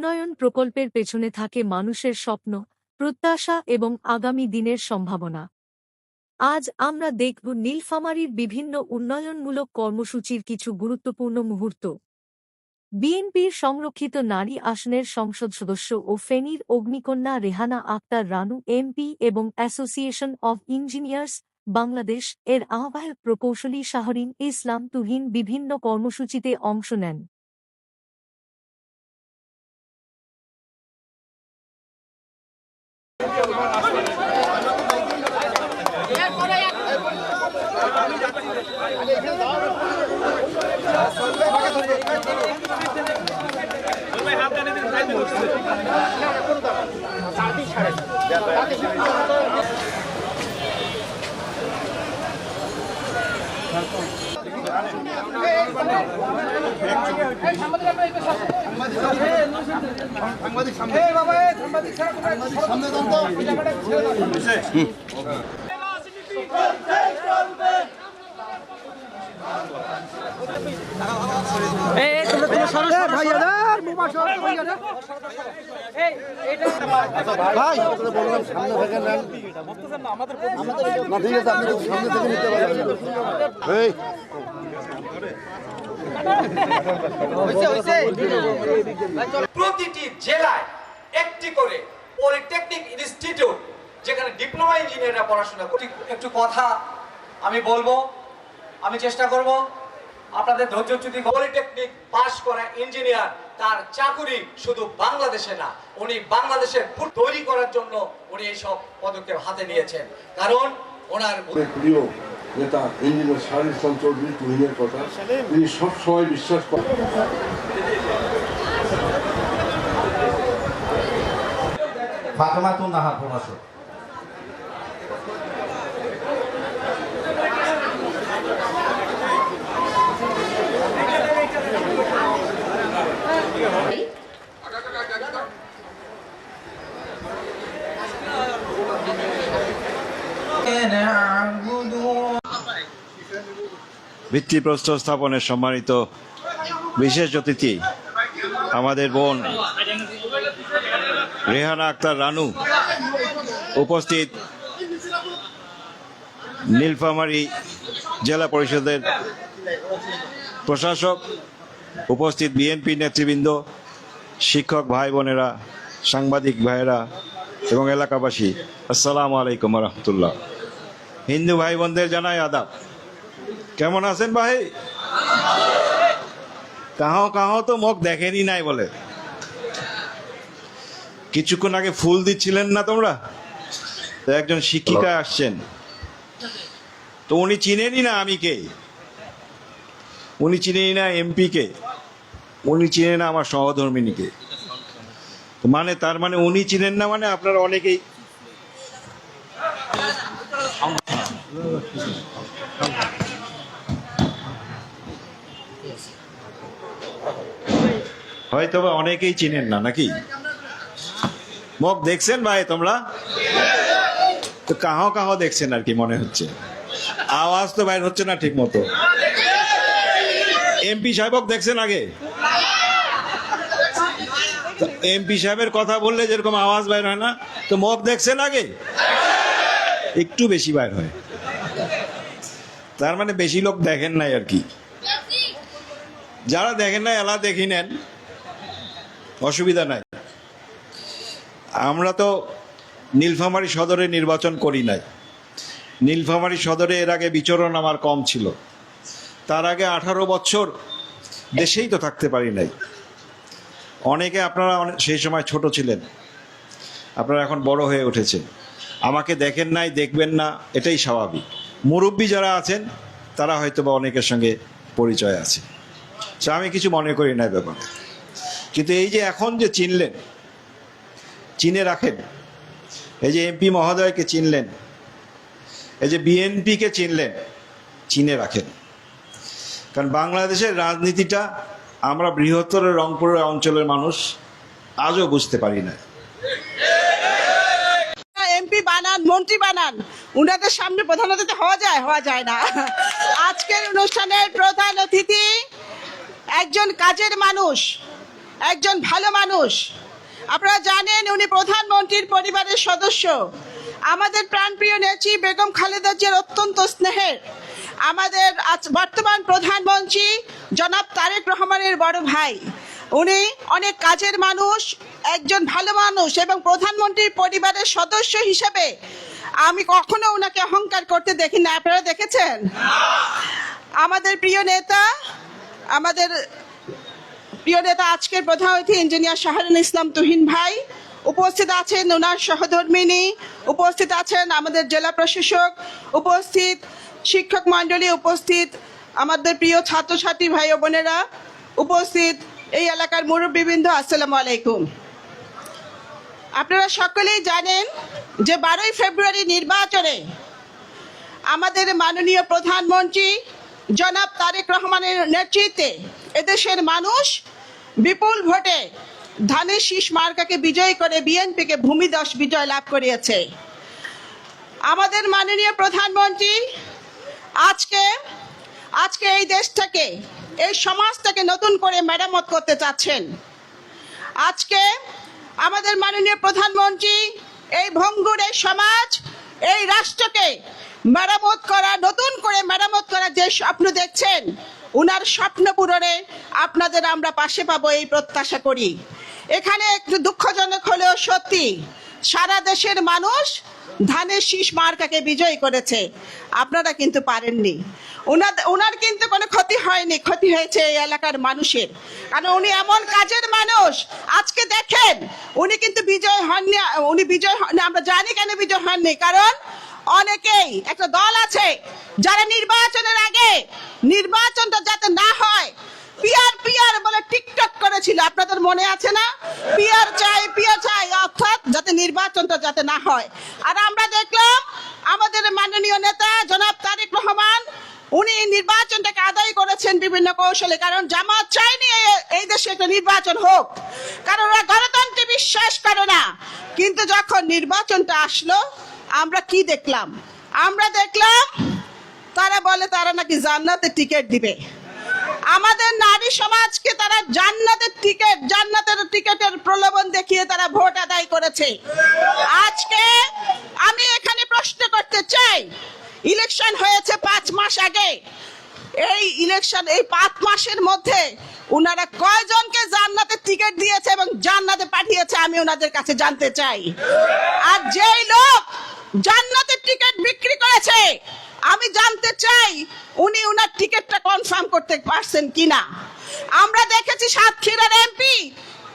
উন্নয়ন প্রকল্পের পেছনে থাকে মানুষের স্বপ্ন, প্রত্যাশা এবং আগামী দিনের সম্ভাবনা। আজ আমরা দেখব নীলফামারীর বিভিন্ন উন্নয়নমূলক কর্মসূচির কিছু গুরুত্বপূর্ণ মুহূর্ত। বিএনপির সংরক্ষিত নারী আসনের সংসদ সদস্য ও ফেনীর অগ্নিকন্যা রেহানা আক্তার রানু এমপি এবং অ্যাসোসিয়েশন অব ইঞ্জিনিয়ার্স বাংলাদেশ এর আহ্বায়ক প্রকৌশলী শাহরিন ইসলাম তুহিন বিভিন্ন কর্মসূচিতে অংশ নেন। প্রতিটি জেলায় একটি করে পলিটেকনিক ইনস্টিটিউট যেখানে ডিপ্লোমা ইঞ্জিনিয়াররা পড়াশোনা করে। একটু কথা আমি বলবো, আমি চেষ্টা করব আপনাদের ধৈর্যচ্যুতি। পলিটেকনিক পাশ করা ইঞ্জিনিয়ার তার চাকুরি শুধু বাংলাদেশে না, উনি বাংলাদেশের তৈরি করার জন্য উনি এইসব পদক্ষেপ হাতে নিয়েছেন। কারণ ওনার প্রিয় নেতা ইঞ্জিনিয়ার শাহরিন ইসলাম চৌধুরী তুহিনের কথা তিনি সবসময় বিশ্বাস করেন। ফাতেমাতুন নাহার প্রভাষক। ভিত্তিপ্রস্তর স্থাপনের সম্মানিত বিশেষ অতিথি আমাদের বোন রেহানা আক্তার রানু, উপস্থিত নীলফামারী জেলা পরিষদের প্রশাসক, উপস্থিত বিএনপি নেতৃবৃন্দ, শিক্ষক ভাই বোনেরা, সাংবাদিক ভাইয়েরা এবং এলাকাবাসী, আসসালামু আলাইকুম রহমতুল্লাহ। হিন্দু ভাই বোনদের জানাই আদাব। কেমন আছেন ভাই? কাহো কাহো তো মুখ দেখেনি নাই বলে। কিছুক্ষণ আগে ফুল দিচ্ছিলেন না তোমরা? তো একজন শিক্ষিকা আসছেন, তো উনি চিনেনি না আমি কে, উনি চিনেনি না এমপি কে, উনি চিনেন না আমার সহধর্মিনীকে। মানে তার মানে উনি চিনেন না, মানে আপনারা অনেকেই হয়তো বা অনেকেই চিনেন না, নাকি? মুখ দেখছেন ভাই তোমরা? তো কাহো কাহো দেখছেন আর কি মনে হচ্ছে, আওয়াজ তো বাইর হচ্ছে না ঠিক মতো। এমপি সাহেবক দেখছেন আগে? এমপি সাহেবের কথা বললে যেরকম আওয়াজ বাইর হয় না, তো মুখ দেখছেন আগে? একটু বেশি বাইর হয়, তার মানে বেশি লোক দেখেন নাই আর কি। যারা দেখেন নাই এলা দেখি নেন, অসুবিধা নাই। আমরা তো নীলফামারী সদরে নির্বাচন করি নাই। নীলফামারী সদরে এর আগে বিচরণ আমার কম ছিল। তার আগে 18 বছর দেশেই তো থাকতে পারি নাই। অনেকে আপনারা সেই সময় ছোট ছিলেন, আপনারা এখন বড় হয়ে উঠেছেন, আমাকে দেখেন নাই, দেখবেন না, এটাই স্বাভাবিক। মুরব্বী যারা আছেন তারা হয়তো বা অনেকের সঙ্গে পরিচয় আছে, আমি কিছু মনে করি না ব্যাপারে। কিন্তু এই যে এখন যে চিনলেন, চিনে রাখেন। এই যে এমপি মহোদয়কে চিনলেন, এই যে বিএনপিকে চিনলেন, চিনে রাখেন। কারণ বাংলাদেশের রাজনীতিটা আমরা বৃহত্তর রংপুরের অঞ্চলের মানুষ আজও বুঝতে পারি না। এমপি বানান, মন্ত্রী বানান, উনাদের সামনে প্রধান অতিথি হওয়া যায় না। আজকের অনুষ্ঠানের প্রধান অতিথি একজন কাজের মানুষ, একজন ভালো মানুষ। আপনারা জানেন উনি প্রধানমন্ত্রীর পরিবারের সদস্য। আমাদের প্রাণপ্রিয় নেত্রী বেগম খালেদা জিয়ার অত্যন্ত স্নেহের। আমাদের বর্তমান প্রধানমন্ত্রী জনাব তারেক রহমানের বড় ভাই। উনি অনেক কাজের মানুষ, একজন ভালো মানুষ এবং প্রধানমন্ত্রীর পরিবারের সদস্য হিসেবে আমি কখনো ওনাকে অহংকার করতে দেখি না। আপনারা দেখেছেন? আমাদের প্রিয় নেতা আজকের প্রধান অতিথি ইঞ্জিনিয়ার শাহরুল ইসলাম তুহিন ভাই, উপস্থিত আছেন ওনার সহধর্মিনী, উপস্থিত আছেন আমাদের জেলা প্রশাসক, উপস্থিত শিক্ষক মণ্ডলী, উপস্থিত আমাদের প্রিয় ছাত্রছাত্রী ভাই ও বোনেরা, উপস্থিত এই এলাকার মুরব্বীবৃন্দ, আসসালামু আলাইকুম। আপনারা সকলেই জানেন যে 12ই ফেব্রুয়ারি নির্বাচনে আমাদের মাননীয় প্রধানমন্ত্রী জনাব তারেক রহমানের নেতৃত্বে এদেশের মানুষ বিপুল ভোটে ধানের শীষ মার্কাকে বিজয়ী করে বিএনপিকে ভূমিদশ বিজয় লাভ করিয়েছে। আমাদের মাননীয় প্রধানমন্ত্রী আজকে এই দেশটাকে, এই সমাজটাকে নতুন করে মেরামত করতে চাচ্ছেন। আজকে আমাদের মাননীয় প্রধানমন্ত্রী এই ভঙ্গুর এই সমাজ, এই রাষ্ট্রকে মেরামত করা, নতুন করে মেরামত করা যে স্বপ্ন দেখছেন, উনার স্বপ্ন পূরণে আপনাদের আমরা পাশে পাবো এই প্রত্যাশা করি। এখানে একটু দুঃখজনক হলেও সত্যি, সারা দেশের মানুষ ধানের শীষ মার্কাকে বিজয়ী করেছে, আপনারা কিন্তু পারেননি। ওনার কিন্তু কোনো ক্ষতি হয়নি, ক্ষতি হয়েছে এই এলাকার মানুষের। কারণ উনি এমন কাজের মানুষ। আজকে দেখেন উনি কিন্তু বিজয় হননি। আমরা জানি কেন বিজয় হননি, কারণ অনেকেই একটা দল আছে যারা নির্বাচনের আগে নির্বাচনটা যাতে না হয় পিয়ার বলে টিকটক করেছিল। আপনাদের মনে আছে না? পিয়ার চাই, অর্থাৎ যাতে নির্বাচনটা যাতে না হয়। আর আমরা দেখলাম আমাদের মাননীয় নেতা জনাব তারেক রহমান, উনি নির্বাচনটাকে আদায় করেছেন বিভিন্ন কৌশলে। কারণ জামাত চায়নি এই দেশে একটা নির্বাচন হোক, কারণ ওরা গণতন্ত্রে বিশ্বাস করে না। কিন্তু যখন নির্বাচনটা আসলো, আমরা কি দেখলাম? আমরা দেখলাম তারা বলে তারা নাকি জান্নাতের টিকিট দিবে। আমাদের নারী সমাজকে তারা জান্নাতের টিকিটের প্রলোভন দেখিয়ে তারা ভোট আদায় করেছে। আজকে আমি এখানে প্রশ্ন করতে চাই, ইলেকশন হয়েছে 5 মাস আগে। এই 5 মাসের মধ্যে উনারা কয়জনকে জান্নাতের টিকিট দিয়েছে এবং জান্নাতে পাঠিয়েছে আমি ওনাদের কাছে জানতে চাই। আর যেই লোক জান্নাতের টিকিট বিক্রি করেছে, আমি জানতে চাই উনি ওনার টিকিটটা কনফার্ম করতে পারছেন কিনা। আমরা দেখেছি সাতক্ষীরার এমপি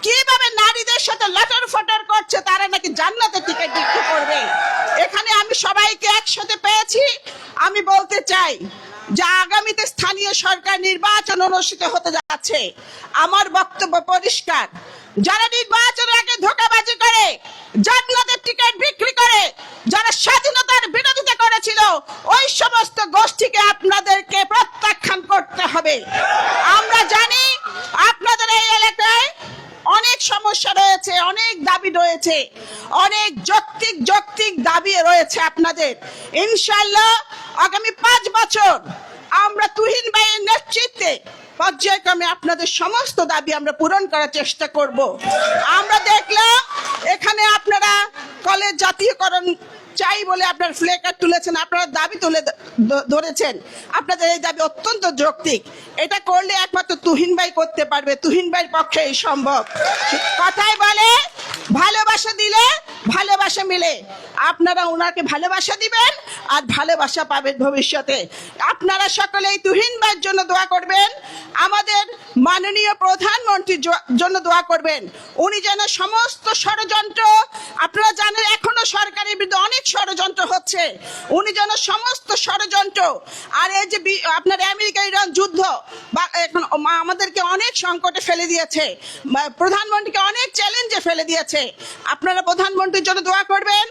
কিভাবে নারীদের সাথে লটর ফটর করছে, তারা নাকি জান্নাতের টিকিট বিক্রি করবে। এখানে আমি সবাইকে একসাথে পেয়েছি। আমি বলতে চাই যে আগামীতে স্থানীয় সরকার নির্বাচন অনুষ্ঠিত হতে যাচ্ছে। আমার বক্তব্য পরিষ্কার, যারা নির্বাচনের আগে ধোঁকাবাজি করে, জান্নাতের টিকিট বিক্রি করে, যারা স্বাধীনতার বিরোধিতা করেছিল, ওই সমস্ত গোষ্ঠীকে আপনাদেরকে প্রত্যাখ্যান করতে হবে। আমরা জানি আপনাদের এই এলাকায় অনেক সমস্যা রয়েছে, অনেক দাবি রয়েছে, অনেক যৌক্তিক দাবি রয়েছে আপনাদের। ইনশাআল্লাহ আগামী 5 বছর আমরা তুহিন ভাইয়ের নেতৃত্বে পর্যায়ক্রমে আপনাদের সমস্ত দাবি আমরা পূরণ করার চেষ্টা করব। আমরা দেখলাম এখানে আপনারা কলেজ জাতীয়করণ চাই বলে আপনার ফ্লেকার তুলেছেন, আপনারা দাবি তুলে ধরেছেন। আপনাদের এই দাবি অত্যন্ত যৌক্তিক। এটা করলে একমাত্র তুহিন ভাই করতে পারবে, তুহিন ভাইয়ের পক্ষে এই সম্ভব। কথাই বলে ভালোবাসা দিলে ভালোবাসা মিলে। আপনারা ওনাকে ভালোবাসা দিবেন আর ভালোবাসা পাবেন ভবিষ্যতে। আপনারা সকলেই তুহিন ভাইয়ের জন্য দোয়া করবেন, আমাদের মাননীয় প্রধানমন্ত্রীর জন্য দোয়া করবেন। উনি যেন সমস্ত ষড়যন্ত্র, আপনারা জানেন এখনো সরকারের বিরুদ্ধে অনেক ষড়যন্ত্র হচ্ছে, উনি যেন সমস্ত ষড়যন্ত্র, আর এই যে আপনার আমেরিকা ইরান যুদ্ধ বা এখন আমাদেরকে অনেক সংকটে ফেলে দিয়েছে, প্রধানমন্ত্রীকে অনেক চ্যালেঞ্জে ফেলে দিয়েছে। আপনারা প্রধানমন্ত্রীর জন্য দোয়া করবেন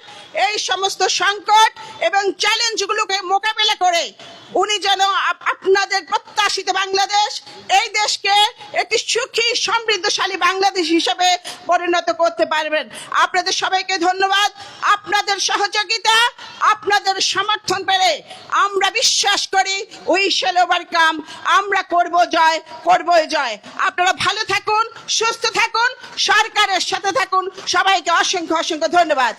এই সমস্ত সংকট এবং চ্যালেঞ্জগুলোকে মোকাবেলা করে উনি যেন আপনাদের প্রত্যাশিত বাংলাদেশ, এই দেশকে একটি সুখী সমৃদ্ধশালী বাংলাদেশ হিসেবে পরিণত করতে পারবেন। আপনাদের সবাইকে ধন্যবাদ। আপনাদের সহযোগিতা, আপনাদের সমর্থন পেলে আমরা বিশ্বাস করি উই শ্যাল ওভারকাম, আমরা করব জয়, করবই জয়। আপনারা ভালো থাকুন, সুস্থ থাকুন, সরকারের সাথে থাকুন। সবাইকে অসংখ্য অসংখ্য ধন্যবাদ।